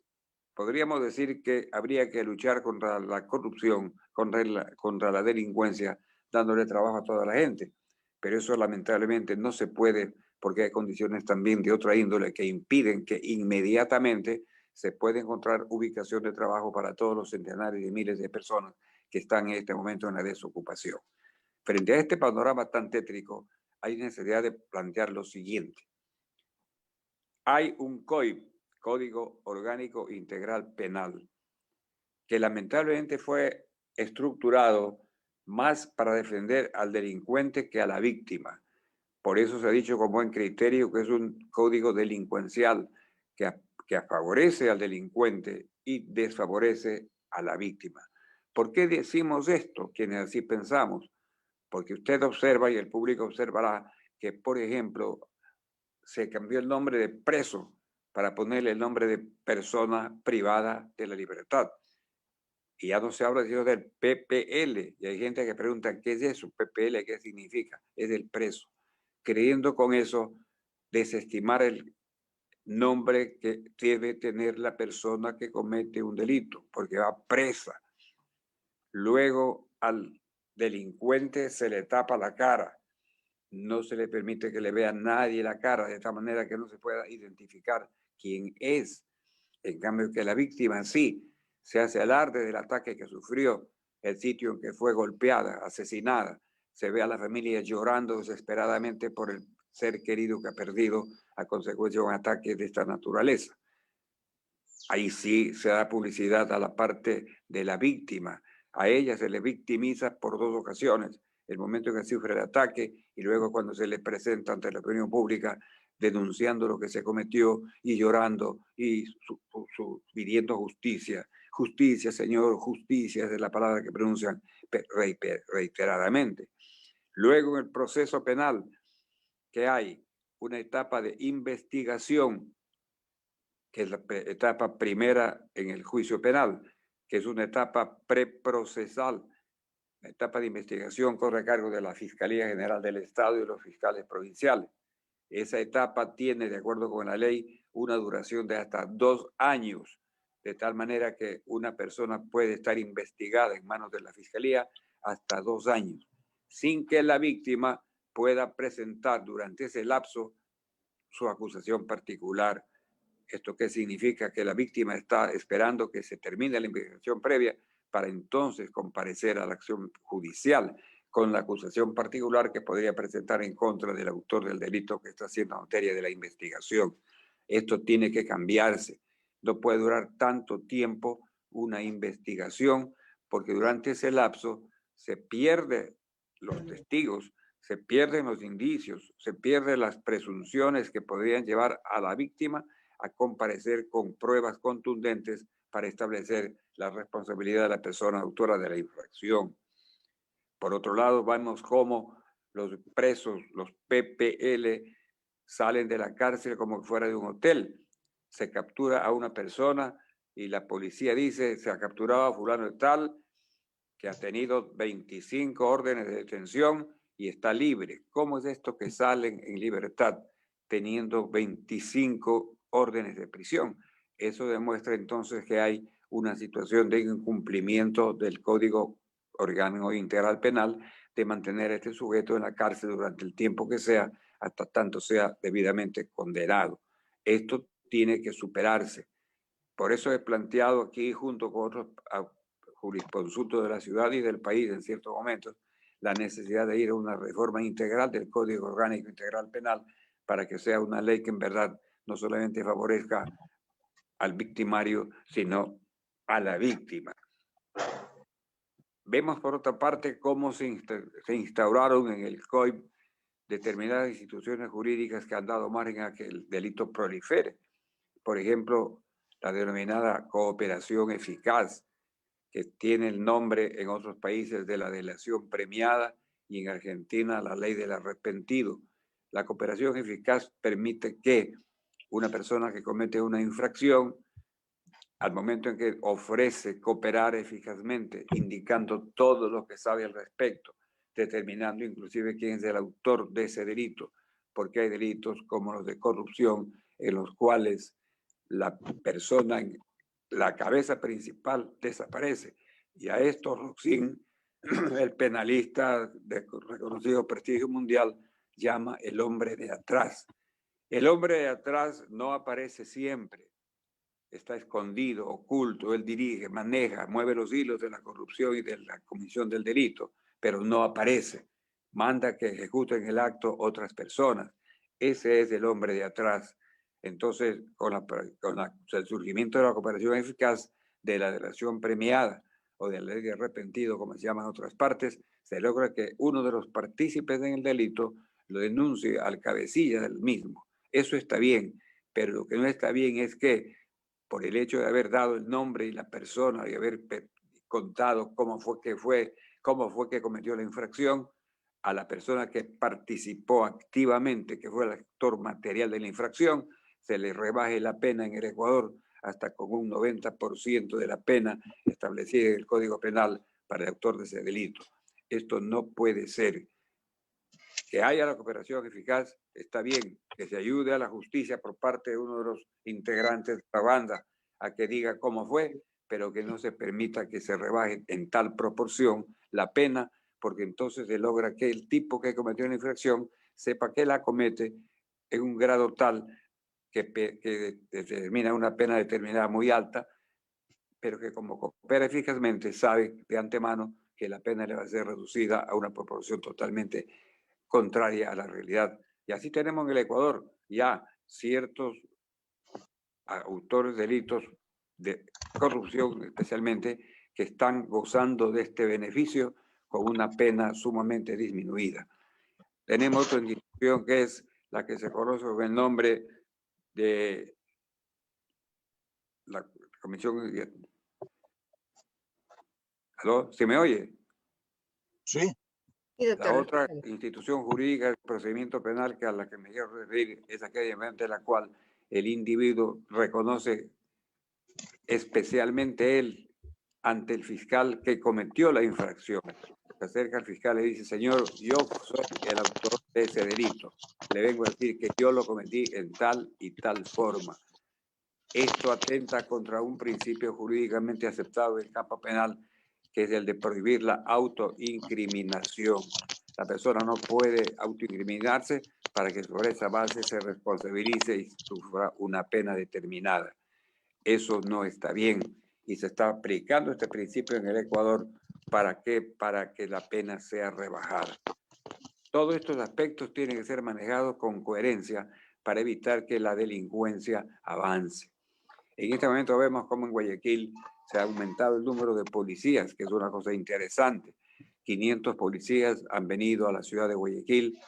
podríamos decir que habría que luchar contra la corrupción, contra la delincuencia, dándole trabajo a toda la gente. Pero eso lamentablemente no se puede porque hay condiciones también de otra índole que impiden que inmediatamente se pueda encontrar ubicación de trabajo para todos los centenares de miles de personas que están en este momento en la desocupación. Frente a este panorama tan tétrico, hay necesidad de plantear lo siguiente. Hay un COIP, Código Orgánico Integral Penal, que lamentablemente fue estructurado más para defender al delincuente que a la víctima. Por eso se ha dicho con buen criterio que es un código delincuencial que favorece al delincuente y desfavorece a la víctima. ¿Por qué decimos esto, quienes así pensamos? Porque usted observa y el público observará que, por ejemplo, se cambió el nombre de preso para ponerle el nombre de persona privada de la libertad. Y ya no se habla sino del PPL. Y hay gente que pregunta, ¿qué es eso? PPL, ¿qué significa? Es el preso. Creyendo con eso desestimar el nombre que debe tener la persona que comete un delito, porque va presa. Luego al delincuente se le tapa la cara. No se le permite que le vea a nadie la cara, de tal manera que no se pueda identificar quién es. En cambio que la víctima sí, Se hace alarde del ataque que sufrió, el sitio en que fue golpeada, asesinada. Se ve a la familia llorando desesperadamente por el ser querido que ha perdido a consecuencia de un ataque de esta naturaleza. Ahí sí se da publicidad a la parte de la víctima. A ella se le victimiza por dos ocasiones. El momento en que sufre el ataque y luego cuando se le presenta ante la opinión pública denunciando lo que se cometió y llorando y pidiendo justicia. Justicia, Señor, justicia es la palabra que pronuncian reiteradamente. Luego en el proceso penal, que hay una etapa de investigación, que es la etapa primera en el juicio penal, que es una etapa preprocesal. La etapa de investigación corre a cargo de la Fiscalía General del Estado y los fiscales provinciales. Esa etapa tiene, de acuerdo con la ley, una duración de hasta 2 años, de tal manera que una persona puede estar investigada en manos de la Fiscalía hasta 2 años, sin que la víctima pueda presentar durante ese lapso su acusación particular. ¿Esto qué significa? Que la víctima está esperando que se termine la investigación previa para entonces comparecer a la acción judicial con la acusación particular que podría presentar en contra del autor del delito que está haciendo materia de la investigación. Esto tiene que cambiarse. No puede durar tanto tiempo una investigación porque durante ese lapso se pierden los testigos, se pierden los indicios, se pierden las presunciones que podrían llevar a la víctima a comparecer con pruebas contundentes para establecer la responsabilidad de la persona autora de la infracción. Por otro lado, vemos cómo los presos, los PPL, salen de la cárcel como fuera de un hotel. Se captura a una persona y la policía dice, se ha capturado a fulano de tal, que ha tenido 25 órdenes de detención y está libre. ¿Cómo es esto que salen en libertad teniendo 25 órdenes de prisión? Eso demuestra entonces que hay una situación de incumplimiento del Código Orgánico Integral Penal de mantener a este sujeto en la cárcel durante el tiempo que sea, hasta tanto sea debidamente condenado. Esto tiene que superarse. Por eso he planteado aquí, junto con otros jurisconsultos de la ciudad y del país en ciertos momentos, la necesidad de ir a una reforma integral del Código Orgánico Integral Penal para que sea una ley que en verdad no solamente favorezca al victimario, sino a la víctima. Vemos por otra parte cómo se instauraron en el COIP determinadas instituciones jurídicas que han dado margen a que el delito prolifere. Por ejemplo, la denominada cooperación eficaz, que tiene el nombre en otros países de la delación premiada y en Argentina la ley del arrepentido. La cooperación eficaz permite que una persona que comete una infracción, al momento en que ofrece cooperar eficazmente, indicando todo lo que sabe al respecto, determinando inclusive quién es el autor de ese delito, porque hay delitos como los de corrupción en los cuales la persona, la cabeza principal, desaparece. Y a esto Roxin, el penalista de reconocido prestigio mundial, llama el hombre de atrás. El hombre de atrás no aparece siempre. Está escondido, oculto, él dirige, maneja, mueve los hilos de la corrupción y de la comisión del delito, pero no aparece. Manda que ejecuten el acto otras personas. Ese es el hombre de atrás. Entonces, con el surgimiento de la cooperación eficaz, de la delación premiada o de la ley de arrepentido, como se llama en otras partes, se logra que uno de los partícipes en el delito lo denuncie al cabecilla del mismo. Eso está bien, pero lo que no está bien es que por el hecho de haber dado el nombre y la persona y haber contado cómo fue que cometió la infracción, a la persona que participó activamente, que fue el actor material de la infracción, se le rebaje la pena en el Ecuador hasta con un 90% de la pena establecida en el Código Penal para el autor de ese delito. Esto no puede ser. Que haya la cooperación eficaz está bien, que se ayude a la justicia por parte de uno de los integrantes de la banda a que diga cómo fue, pero que no se permita que se rebaje en tal proporción la pena, porque entonces se logra que el tipo que cometió la infracción sepa que la comete en un grado tal que determina una pena determinada muy alta, pero que como coopera eficazmente sabe de antemano que la pena le va a ser reducida a una proporción totalmente contraria a la realidad. Y así tenemos en el Ecuador ya ciertos autores de delitos de corrupción especialmente que están gozando de este beneficio con una pena sumamente disminuida. Tenemos otra institución que es la que se conoce con el nombre de la Comisión... ¿Aló? ¿Se me oye? Sí. La otra institución jurídica del procedimiento penal que a la que me quiero referir es aquella mediante la cual el individuo reconoce especialmente él ante el fiscal que cometió la infracción. Se acerca al fiscal y le dice: señor, yo soy el autor de ese delito. Le vengo a decir que yo lo cometí en tal y tal forma. Esto atenta contra un principio jurídicamente aceptado del campo penal, que es el de prohibir la autoincriminación. La persona no puede autoincriminarse para que sobre esa base se responsabilice y sufra una pena determinada. Eso no está bien y se está aplicando este principio en el Ecuador. ¿Para qué? Para que la pena sea rebajada. Todos estos aspectos tienen que ser manejados con coherencia para evitar que la delincuencia avance. En este momento vemos cómo en Guayaquil se ha aumentado el número de policías, que es una cosa interesante. 500 policías han venido a la ciudad de Guayaquil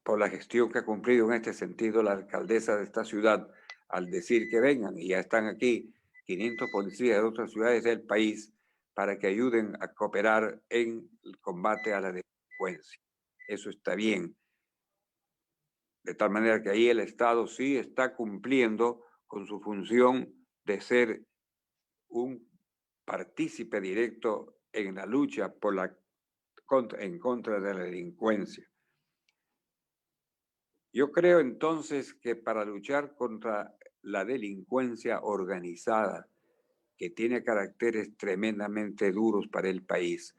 por la gestión que ha cumplido en este sentido la alcaldesa de esta ciudad al decir que vengan, y ya están aquí 500 policías de otras ciudades del país para que ayuden a cooperar en el combate a la delincuencia. Eso está bien. De tal manera que ahí el Estado sí está cumpliendo con su función de ser un partícipe directo en la lucha en contra de la delincuencia. Yo creo entonces que para luchar contra la delincuencia organizada, que tiene caracteres tremendamente duros para el país,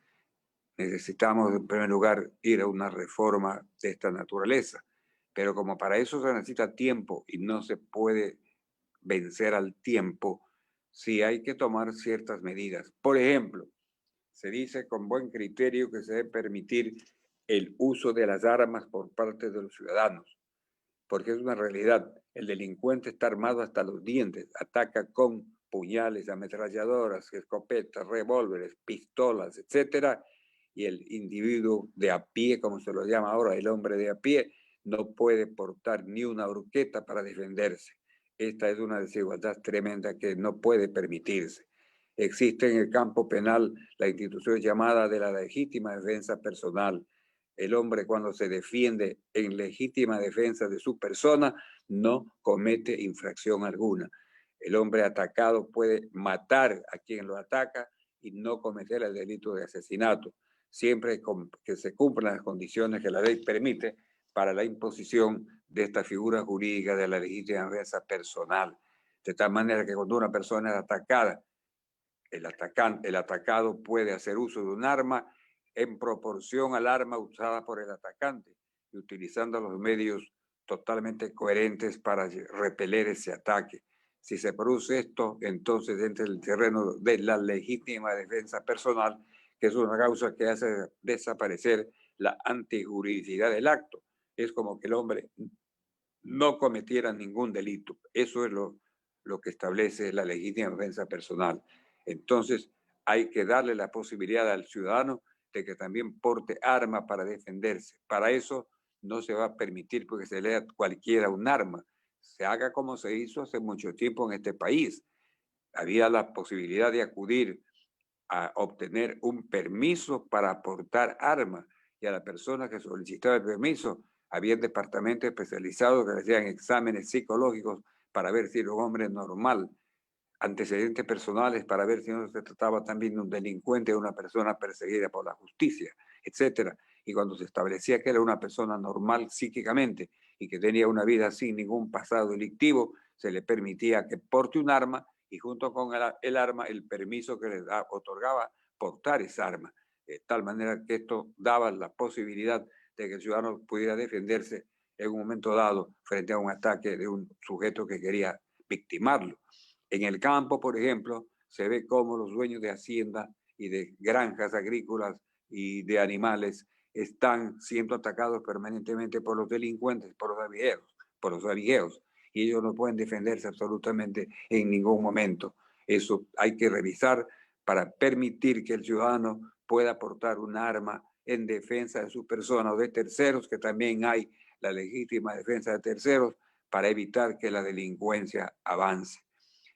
necesitamos en primer lugar ir a una reforma de esta naturaleza. Pero como para eso se necesita tiempo y no se puede vencer al tiempo, sí hay que tomar ciertas medidas. Por ejemplo, se dice con buen criterio que se debe permitir el uso de las armas por parte de los ciudadanos, porque es una realidad. El delincuente está armado hasta los dientes, ataca con puñales, ametralladoras, escopetas, revólveres, pistolas, etcétera, y el individuo de a pie, como se lo llama ahora, el hombre de a pie, no puede portar ni una horqueta para defenderse. Esta es una desigualdad tremenda que no puede permitirse. Existe en el campo penal la institución llamada de la legítima defensa personal. El hombre, cuando se defiende en legítima defensa de su persona, no comete infracción alguna. El hombre atacado puede matar a quien lo ataca y no cometer el delito de asesinato, siempre que se cumplan las condiciones que la ley permite para la imposición de esta figura jurídica de la legítima defensa personal. De tal manera que cuando una persona es atacada, el atacado puede hacer uso de un arma en proporción al arma usada por el atacante y utilizando los medios totalmente coherentes para repeler ese ataque. Si se produce esto, entonces entra en el terreno de la legítima defensa personal, que es una causa que hace desaparecer la antijuridicidad del acto. Es como que el hombre no cometiera ningún delito. Eso es lo que establece la legítima defensa personal. Entonces, hay que darle la posibilidad al ciudadano de que también porte arma para defenderse. Para eso no se va a permitir porque se le dé a cualquiera un arma. Se haga como se hizo hace mucho tiempo en este país. Había la posibilidad de acudir a obtener un permiso para portar arma, y a la persona que solicitaba el permiso había departamentos especializados que hacían exámenes psicológicos para ver si era un hombre normal, antecedentes personales para ver si no se trataba también de un delincuente o una persona perseguida por la justicia, etcétera. Y cuando se establecía que era una persona normal psíquicamente y que tenía una vida sin ningún pasado delictivo, se le permitía que porte un arma y junto con el arma el permiso que le otorgaba portar esa arma. De tal manera que esto daba la posibilidad de que el ciudadano pudiera defenderse en un momento dado frente a un ataque de un sujeto que quería victimarlo. En el campo, por ejemplo, se ve cómo los dueños de hacienda y de granjas agrícolas y de animales están siendo atacados permanentemente por los delincuentes, por los avigeos, y ellos no pueden defenderse absolutamente en ningún momento. Eso hay que revisar para permitir que el ciudadano pueda portar un arma en defensa de su persona o de terceros, que también hay la legítima defensa de terceros para evitar que la delincuencia avance.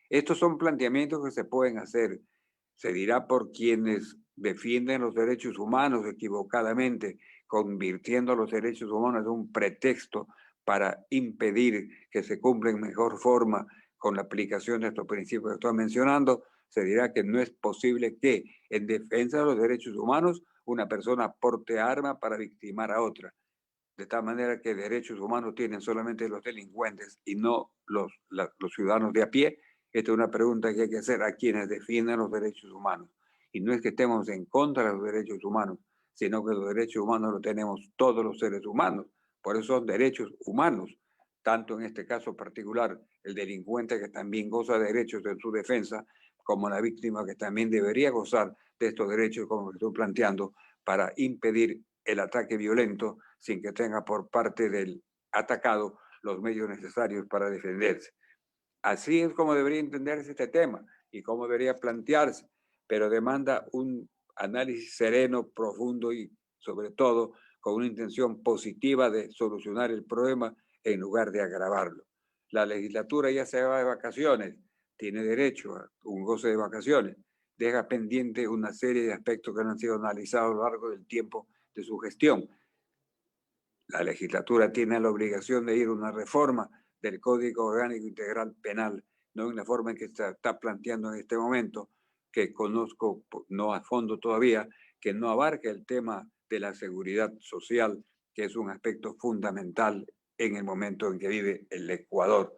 Estos son planteamientos que se pueden hacer. Se dirá por quienes defienden los derechos humanos equivocadamente, convirtiendo los derechos humanos en un pretexto para impedir que se cumpla en mejor forma con la aplicación de estos principios que estoy mencionando. Se dirá que no es posible que en defensa de los derechos humanos una persona porte arma para victimar a otra. De tal manera que derechos humanos tienen solamente los delincuentes y no los ciudadanos de a pie. Esta es una pregunta que hay que hacer a quienes defienden los derechos humanos. Y no es que estemos en contra de los derechos humanos, sino que los derechos humanos los tenemos todos los seres humanos. Por eso son derechos humanos, tanto en este caso particular, el delincuente que también goza de derechos en su defensa, como la víctima que también debería gozar de estos derechos, como estoy planteando, para impedir el ataque violento sin que tenga por parte del atacado los medios necesarios para defenderse. Así es como debería entenderse este tema y cómo debería plantearse, pero demanda un análisis sereno, profundo y sobre todo con una intención positiva de solucionar el problema en lugar de agravarlo. La legislatura ya se va de vacaciones, tiene derecho a un goce de vacaciones, deja pendiente una serie de aspectos que no han sido analizados a lo largo del tiempo de su gestión. La legislatura tiene la obligación de ir a una reforma del Código Orgánico Integral Penal, no en la forma en que se está planteando en este momento, que conozco no a fondo todavía, que no abarca el tema de la seguridad social, que es un aspecto fundamental en el momento en que vive el Ecuador.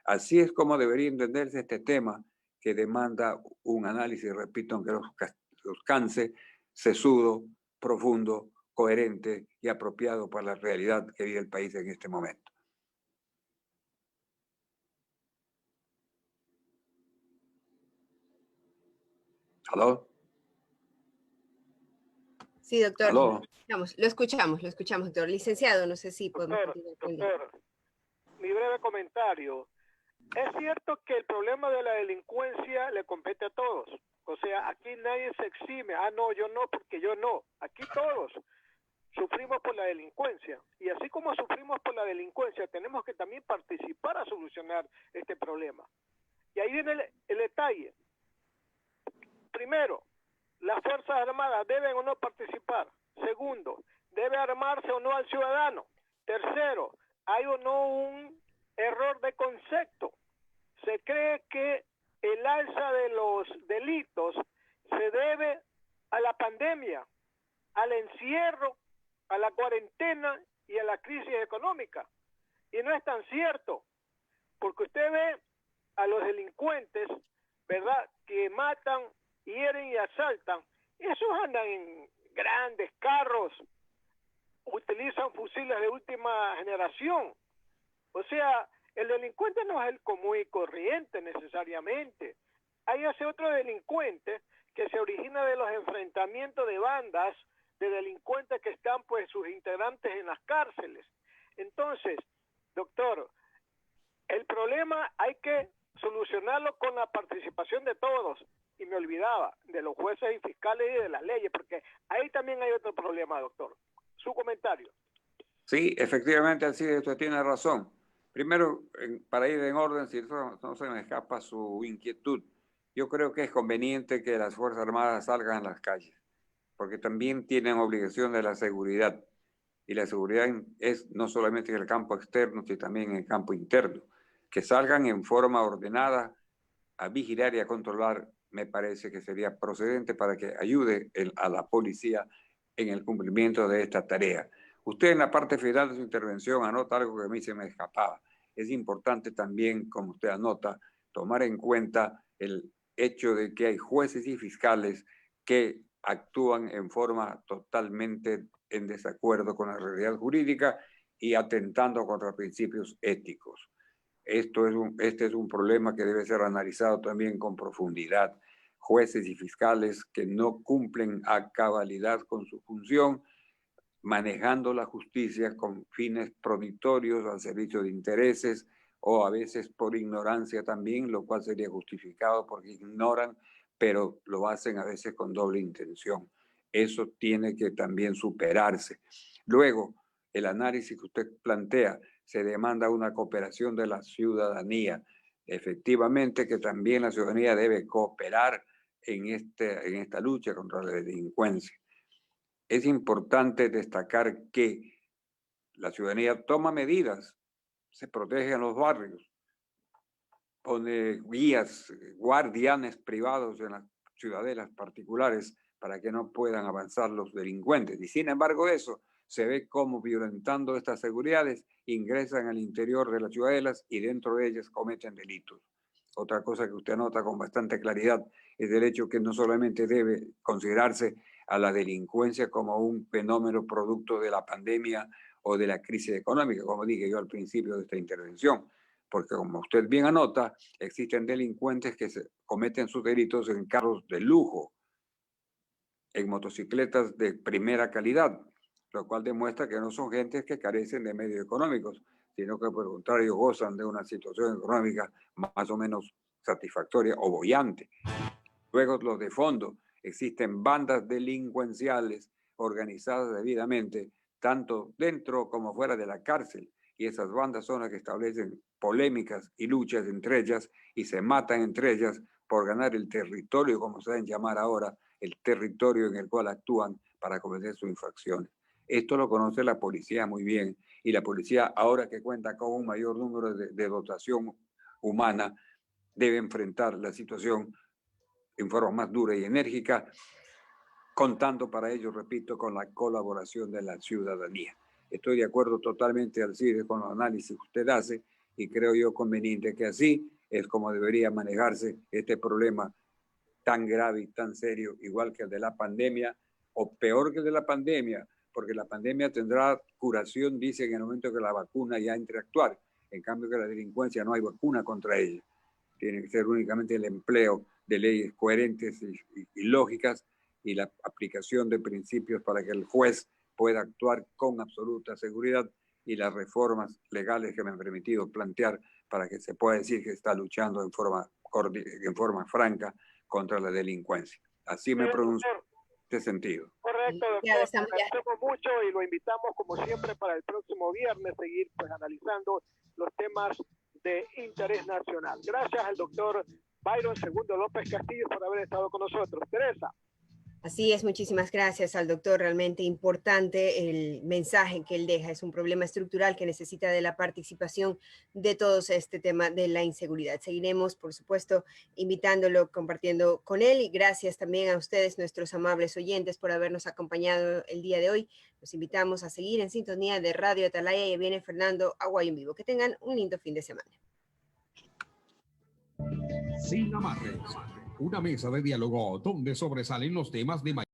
Así es como debería entenderse este tema, que demanda un análisis, repito, aunque los canse, sesudo, profundo, coherente y apropiado para la realidad que vive el país en este momento. ¿Aló? Sí, doctor. ¿Aló? Lo escuchamos, doctor. Licenciado, no sé si podemos Doctor, mi breve comentario. Es cierto que el problema de la delincuencia le compete a todos. O sea, aquí nadie se exime. Ah, no, yo no, porque yo no. Aquí todos sufrimos por la delincuencia. Y así como sufrimos por la delincuencia, tenemos que también participar a solucionar este problema. Y ahí viene el detalle. Primero, las Fuerzas Armadas deben o no participar. Segundo, debe armarse o no al ciudadano. Tercero, hay o no un error de concepto. Se cree que el alza de los delitos se debe a la pandemia, al encierro, a la cuarentena y a la crisis económica. Y no es tan cierto, porque usted ve a los delincuentes, ¿verdad?, que matan, hieren y asaltan. Esos andan en grandes carros, utilizan fusiles de última generación. O sea, el delincuente no es el común y corriente necesariamente. Hay ese otro delincuente que se origina de los enfrentamientos de bandas de delincuentes que están, pues, sus integrantes en las cárceles. Entonces, doctor, el problema hay que solucionarlo con la participación de todos. Y me olvidaba de los jueces y fiscales y de las leyes, porque ahí también hay otro problema, doctor. Su comentario. Sí, efectivamente, así usted tiene razón. Primero, para ir en orden, si no se me escapa su inquietud, yo creo que es conveniente que las Fuerzas Armadas salgan a las calles, porque también tienen obligación de la seguridad. Y la seguridad es no solamente en el campo externo, sino también en el campo interno. Que salgan en forma ordenada a vigilar y a controlar, me parece que sería procedente para que ayude a la policía en el cumplimiento de esta tarea. Usted en la parte final de su intervención anota algo que a mí se me escapaba. Es importante también, como usted anota, tomar en cuenta el hecho de que hay jueces y fiscales que actúan en forma totalmente en desacuerdo con la realidad jurídica y atentando contra principios éticos. Este es un problema que debe ser analizado también con profundidad. Jueces y fiscales que no cumplen a cabalidad con su función, manejando la justicia con fines proditorios al servicio de intereses o a veces por ignorancia también, lo cual sería justificado porque ignoran, pero lo hacen a veces con doble intención. Eso tiene que también superarse. Luego, el análisis que usted plantea, se demanda una cooperación de la ciudadanía. Efectivamente que también la ciudadanía debe cooperar en esta lucha contra la delincuencia. Es importante destacar que la ciudadanía toma medidas, se protege en los barrios, pone guías, guardianes privados en las ciudadelas particulares para que no puedan avanzar los delincuentes. Y sin embargo eso se ve como violentando estas seguridades, ingresan al interior de las ciudadelas y dentro de ellas cometen delitos. Otra cosa que usted nota con bastante claridad es el hecho que no solamente debe considerarse a la delincuencia como un fenómeno producto de la pandemia o de la crisis económica, como dije yo al principio de esta intervención, porque como usted bien anota, existen delincuentes que cometen sus delitos en carros de lujo, en motocicletas de primera calidad, lo cual demuestra que no son gentes que carecen de medios económicos, sino que por el contrario gozan de una situación económica más o menos satisfactoria o boyante. Luego los de fondo, existen bandas delincuenciales organizadas debidamente, tanto dentro como fuera de la cárcel, y esas bandas son las que establecen polémicas y luchas entre ellas y se matan entre ellas por ganar el territorio, como se deben llamar ahora, el territorio en el cual actúan para cometer sus infracciones. Esto lo conoce la policía muy bien, y la policía, ahora que cuenta con un mayor número de dotación humana, debe enfrentar la situación en forma más dura y enérgica, contando para ello, repito, con la colaboración de la ciudadanía. Estoy de acuerdo totalmente, Alcides, con los análisis que usted hace y creo yo conveniente que así es como debería manejarse este problema tan grave y tan serio, igual que el de la pandemia, o peor que el de la pandemia, porque la pandemia tendrá curación, dice, en el momento que la vacuna ya entre a actuar. En cambio que la delincuencia no hay vacuna contra ella. Tiene que ser únicamente el empleo de leyes coherentes y lógicas y la aplicación de principios para que el juez pueda actuar con absoluta seguridad y las reformas legales que me han permitido plantear para que se pueda decir que está luchando en forma franca contra la delincuencia. Así me pronuncio en este sentido. Correcto, doctor. Agradecemos mucho y lo invitamos como siempre para el próximo viernes seguir pues analizando los temas de interés nacional. Gracias al doctor Byron Segundo López Castillo por haber estado con nosotros. Teresa. Así es, muchísimas gracias al doctor. Realmente importante el mensaje que él deja. Es un problema estructural que necesita de la participación de todos este tema de la inseguridad. Seguiremos, por supuesto, invitándolo, compartiendo con él y gracias también a ustedes, nuestros amables oyentes, por habernos acompañado el día de hoy. Los invitamos a seguir en sintonía de Radio Atalaya y viene Fernando Aguayo en vivo. Que tengan un lindo fin de semana. Sin amarres, una mesa de diálogo donde sobresalen los temas de mayor